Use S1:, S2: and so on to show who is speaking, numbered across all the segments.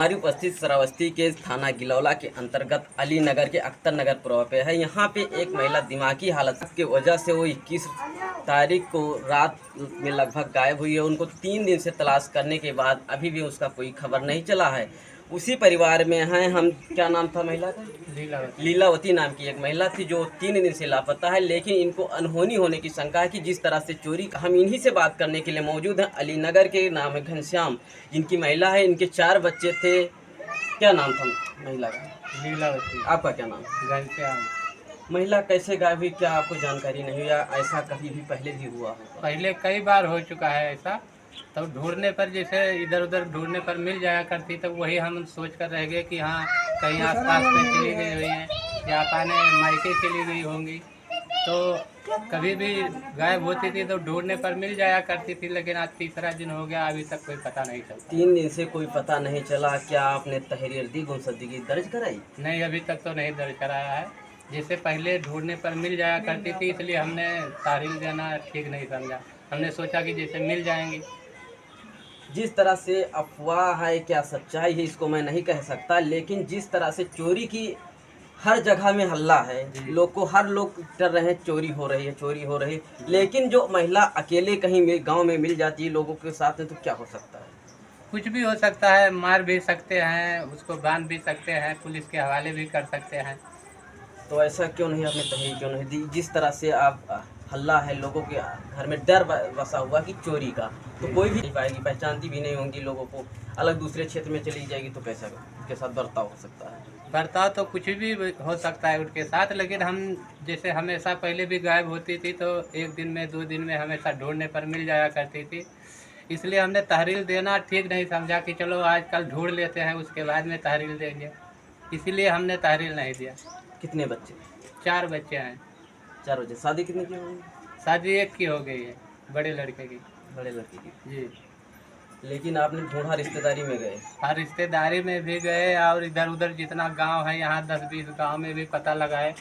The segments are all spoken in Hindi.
S1: हमारी उपस्थित श्रावस्ती के थाना गिलौला के अंतर्गत अली नगर के अख्तर नगर पुरवा पे है। यहाँ पे एक महिला दिमागी हालत की वजह से वो 21 तारीख को रात में लगभग गायब हुई है। उनको 3 दिन से तलाश करने के बाद अभी भी उसका कोई खबर नहीं चला है। उसी परिवार में हैं हम। क्या नाम था महिला का? लीलावती नाम की एक महिला थी जो 3 दिन से लापता है, लेकिन इनको अनहोनी होने की शंका है कि जिस तरह से चोरी। हम इन्हीं से बात करने के लिए मौजूद हैं। अली नगर के नाम है घनश्याम, जिनकी महिला है। इनके 4 बच्चे थे। क्या नाम था महिला का?
S2: लीलावती।
S1: आपका क्या नाम?
S2: घनश्याम।
S1: महिला कैसे गायब हुई, क्या आपको जानकारी नहीं, या ऐसा कभी भी पहले भी हुआ है?
S2: पहले कई बार हो चुका है ऐसा, तो ढूंढने पर जैसे इधर उधर ढूंढने पर मिल जाया करती, तो वही हम सोच कर रह गए कि हाँ कहीं आसपास में चली गई हुई हैं या अपने मायके चली गई होंगी। तो कभी भी गायब होती थी तो ढूंढने पर मिल जाया करती थी, लेकिन आज तीसरा दिन हो गया, अभी तक कोई पता नहीं चलता।
S1: 3 दिन से कोई पता नहीं चला। क्या आपने तहरीर गुमशुदगी दर्ज कराई?
S2: नहीं, अभी तक तो नहीं दर्ज कराया है। जैसे पहले ढूंढने पर मिल जाया करती थी, इसलिए हमने तारीख देना ठीक नहीं समझा। हमने सोचा कि जैसे मिल जाएंगी।
S1: जिस तरह से अफवाह है, क्या सच्चाई है इसको मैं नहीं कह सकता, लेकिन जिस तरह से चोरी की हर जगह में हल्ला है, हर लोग डर रहे हैं चोरी हो रही है, चोरी हो रही है। लेकिन जो महिला अकेले कहीं गांव में मिल जाती है लोगों के साथ में, तो क्या हो सकता है?
S2: कुछ भी हो सकता है, मार भी सकते हैं, उसको बांध भी सकते हैं, पुलिस के हवाले भी कर सकते हैं।
S1: तो ऐसा क्यों नहीं आपने तहरीर क्यों नहीं दी? जिस तरह से आप हल्ला है, लोगों के घर में डर बसा हुआ कि चोरी का, तो कोई भी नहीं पाएगी, पहचानती भी नहीं होंगी लोगों को। अलग दूसरे क्षेत्र में चली जाएगी तो कैसा उनके साथ बर्ताव हो सकता है?
S2: बर्ताव तो कुछ भी हो सकता है उनके साथ, लेकिन हम जैसे हमेशा पहले भी गायब होती थी तो 1 दिन में 2 दिन में हमेशा ढूंढने पर मिल जाया करती थी। इसलिए हमने तहरीर देना ठीक नहीं समझा कि चलो आजकल ढूंढ लेते हैं, उसके बाद में तहरीर देंगे। इसीलिए हमने तहरीर नहीं दिया।
S1: कितने बच्चे?
S2: 4 बच्चे हैं।
S1: 4 बच्चे। शादी कितने की होंगी?
S2: शादी एक की हो गई है, बड़े लड़के की।
S1: बड़े लड़के की।
S2: जी।
S1: लेकिन आपने ढूंढा, रिश्तेदारी में गए?
S2: और रिश्तेदारी में भी गए और इधर उधर जितना गांव है, यहाँ 10-20 गांव में भी पता लगाए,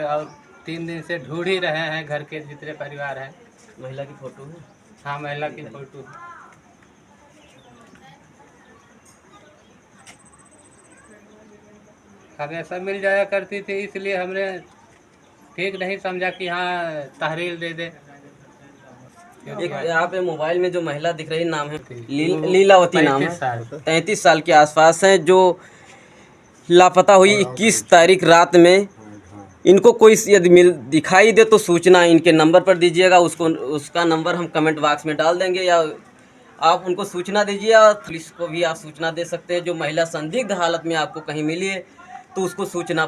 S2: और 3 दिन से ढूंढ ही रहे हैं घर के जितने परिवार हैं।
S1: महिला की फोटो है?
S2: हाँ, महिला की फोटो। हमेशा मिल जाया करती थी, इसलिए हमने ठीक नहीं समझा कि हाँ तहरीर दे दे।
S1: एक यहाँ पे मोबाइल में जो महिला दिख रही, नाम है लीलावती, नाम है। 33 साल के आसपास है, जो लापता हुई 21 तारीख रात में। इनको कोई यदि दिखाई दे तो सूचना इनके नंबर पर दीजिएगा। उसका नंबर हम कमेंट बॉक्स में डाल देंगे, या आप उनको सूचना दीजिए। और पुलिस को भी आप सूचना दे सकते हैं। जो महिला संदिग्ध हालत में आपको कहीं मिली है तो उसको सूचना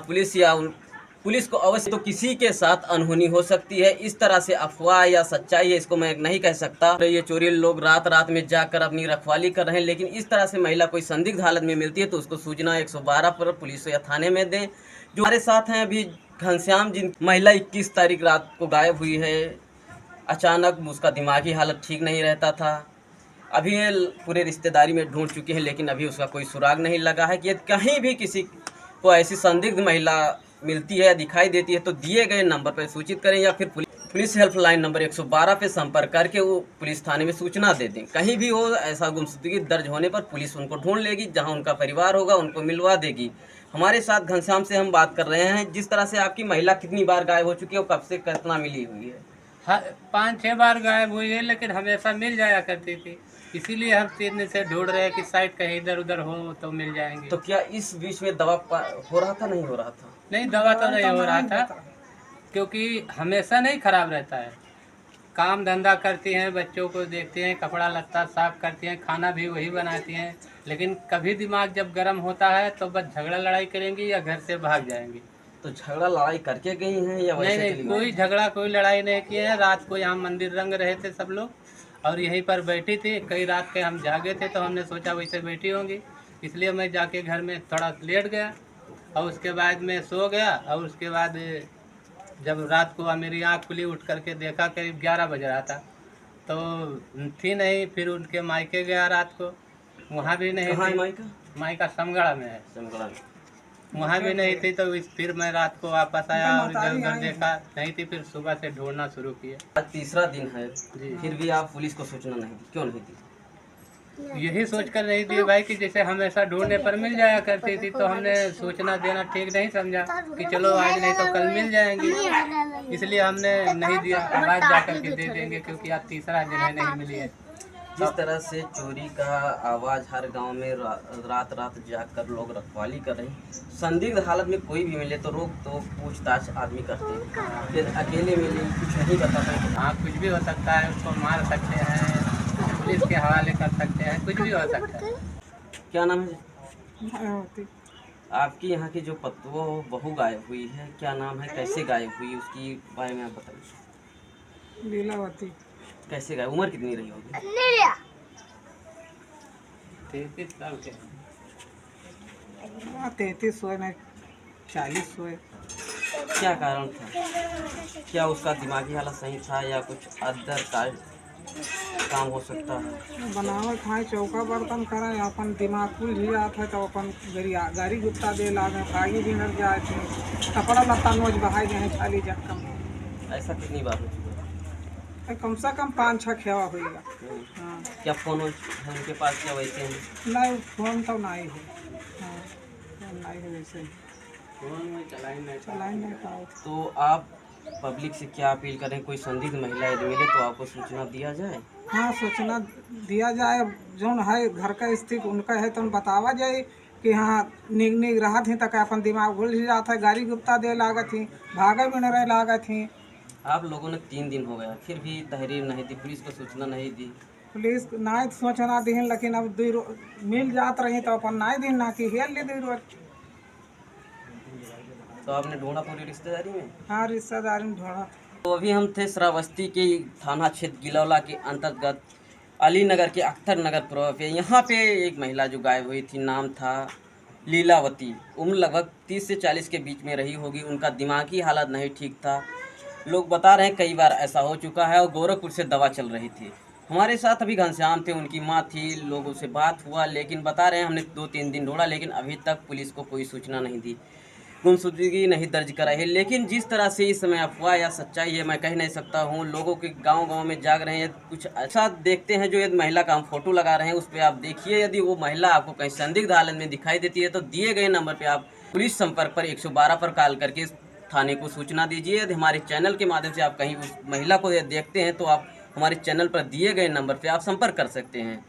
S1: पुलिस को अवश्य। तो किसी के साथ अनहोनी हो सकती है। इस तरह से अफवाह या सच्चाई है इसको मैं नहीं कह सकता। ये चोरी लोग रात रात में जाकर अपनी रखवाली कर रहे हैं, लेकिन इस तरह से महिला कोई संदिग्ध हालत में मिलती है तो उसको सूचना 112 पर पुलिस या थाने में दें। जो हमारे साथ हैं अभी घनश्याम, जिन महिला 21 तारीख रात को गायब हुई है। अचानक उसका दिमागी हालत ठीक नहीं रहता था। अभी ये पूरे रिश्तेदारी में ढूंढ चुके हैं, लेकिन अभी उसका कोई सुराग नहीं लगा है। कि यदि कहीं भी किसी को ऐसी संदिग्ध महिला मिलती है या दिखाई देती है तो दिए गए नंबर पर सूचित करें, या फिर पुलिस हेल्पलाइन नंबर 112 पे संपर्क करके वो पुलिस थाने में सूचना दे दें। कहीं भी हो ऐसा गुमशुदगी दर्ज होने पर पुलिस उनको ढूंढ लेगी, जहां उनका परिवार होगा उनको मिलवा देगी। हमारे साथ घनश्याम से हम बात कर रहे हैं। जिस तरह से आपकी महिला कितनी बार गायब हो चुकी है और कब से कितना मिली हुई है?
S2: हाँ, 5-6 बार गायब हुई है, लेकिन हमेशा मिल जाया करती थी। इसीलिए हम 3 दिन से ढूंढ रहे हैं कि शायद कहीं इधर उधर हो तो मिल जाएंगे।
S1: तो क्या इस बीच में दवा हो रहा था, नहीं हो रहा था?
S2: नहीं, दवा तो नहीं हो रहा था, क्योंकि हमेशा नहीं खराब रहता है। काम धंधा करती हैं, बच्चों को देखती हैं, कपड़ा लत्ता साफ करती हैं, खाना भी वही बनाती हैं। लेकिन कभी दिमाग जब गर्म होता है तो बस झगड़ा लड़ाई करेंगी या घर से भाग जाएंगी।
S1: तो झगड़ा लड़ाई करके गई हैं या वैसे
S2: नहीं,
S1: चली
S2: कोई झगड़ा कोई लड़ाई नहीं किए हैं। रात को यहाँ मंदिर रंग रहे थे सब लोग, और यहीं पर बैठी थी। कई रात के हम जागे थे तो हमने सोचा वैसे बैठी होंगी, इसलिए मैं जाके घर में थोड़ा लेट गया और उसके बाद मैं सो गया। और उसके बाद जब रात को मेरी आँख खुली, उठ करके देखा करीब 11 बज रहा था, तो थी नहीं। फिर उनके मायके गया रात को, वहाँ भी नहीं थी। मायका समगढ़ा में है।
S1: समगढ़ा में
S2: वहाँ भी नहीं थी। तो फिर मैं रात को वापस आया और इधर उधर देखा, नहीं थी। फिर सुबह से ढूंढना शुरू किया।
S1: आज तीसरा दिन है
S2: जी।
S1: फिर भी आप पुलिस को सूचना नहीं दी, क्यों नहीं दी?
S2: यही सोच कर नहीं दिए भाई कि जैसे हमेशा ढूंढने पर मिल जाया करती थी, तो हमने सूचना देना ठीक नहीं समझा कि चलो आज नहीं तो कल मिल जाएंगी, इसलिए हमने नहीं दिया। आज जाकर के दे देंगे, क्योंकि आज तीसरा दिन है नहीं मिली है।
S1: जिस तरह से चोरी का आवाज़ हर गांव में रात रात जाकर लोग रखवाली कर रहे हैं, संदिग्ध हालत में कोई भी मिले तो रोक तो पूछताछ आदमी करते हैं, फिर अकेले मिले कुछ नहीं बता पाए।
S2: हाँ, कुछ भी हो सकता है, उसको मार सकते हैं, पुलिस के हवाले कर सकते हैं, कुछ भी हो सकता है।
S1: क्या नाम है आपकी यहाँ की जो पतवा बहू गायब हुई है, क्या नाम है, कैसे गायब हुई, उसकी बारे में आप बताइए।
S3: लीलावती।
S1: कैसे गायब, उम्र कितनी रही होगी?
S2: 33 साल के।
S3: 33 हुए नहीं 40 हुए।
S1: क्या कारण था, क्या उसका दिमागी हालत सही था या कुछ अदर काम हो सकता है?
S3: बनावट खाए चौका बर्तन करे, अपन दिमाग खुल ही जाता है तो अपन गाड़ी गुप्ता दे लागे, भागी भी नर जाए थे, कपड़ा लत्ता नोच बहाई गए हैं खाली जख्म।
S1: ऐसा कितनी बार हो चुका
S3: कम से कम 5-6 खेवा होगा।
S1: है?
S3: हाँ,
S1: क्या फोन है उनके पास, क्या वैसे हैं?
S3: नहीं फोन तो नहीं है। हाँ, फोन नहीं है वैसे,
S2: फोन में चलाई
S3: नहीं पाओ।
S1: तो आप पब्लिक से क्या अपील करें, कोई संदिग्ध महिला यदि मिले तो आपको सूचना दिया जाए?
S3: हाँ, सूचना दिया जाए, जो है घर का स्थिति उनका है तो बतावा जाए कि हाँ निग रहा थी तक अपन दिमाग भूल ही जाता है, गाड़ी गुप्ता दे लागत थी, भागे भी न रहे लागत थी।
S1: आप लोगों ने 3 दिन हो गया फिर भी तहरीर नहीं दी, पुलिस को सूचना नहीं दी?
S3: पुलिस नहीं सूचना दी, लेकिन अब मिल जात रही तो अपन नहीं दी ना कि हेल ली 2 रोज।
S1: तो आपने ढूंढा पूरी रिश्तेदारी में?
S3: हाँ, रिश्तेदारी में ढूंढा।
S1: तो अभी हम थे श्रावस्ती के थाना क्षेत्र गिलौला के अंतर्गत अली नगर के अख्तर नगर पूर्व पे। यहाँ पे एक महिला जो गायब हुई थी, नाम था लीलावती, उम्र लगभग 30 से 40 के बीच में रही होगी। उनका दिमागी हालत नहीं ठीक था, लोग बता रहे हैं कई बार ऐसा हो चुका है, और गोरखपुर से दवा चल रही थी। हमारे साथ अभी घनश्याम थे, उनकी माँ थी, लोगों से बात हुआ, लेकिन बता रहे हैं हमने 2-3 दिन ढूंढा लेकिन अभी तक पुलिस को कोई सूचना नहीं दी, गुमशुदगी नहीं दर्ज कराई है। लेकिन जिस तरह से इस समय अफवाह या सच्चाई है मैं कह नहीं सकता हूँ, लोगों के गांव-गांव में जाग रहे हैं। कुछ ऐसा देखते हैं जो यदि महिला का हम फोटो लगा रहे हैं उस पर आप देखिए, यदि वो महिला आपको कहीं संदिग्ध हालत में दिखाई देती है तो दिए गए नंबर पर आप पुलिस संपर्क पर 112 पर कॉल करके थाने को सूचना दीजिए। यदि हमारे चैनल के माध्यम से आप कहीं उस महिला को देखते हैं तो आप हमारे चैनल पर दिए गए नंबर पर आप संपर्क कर सकते हैं।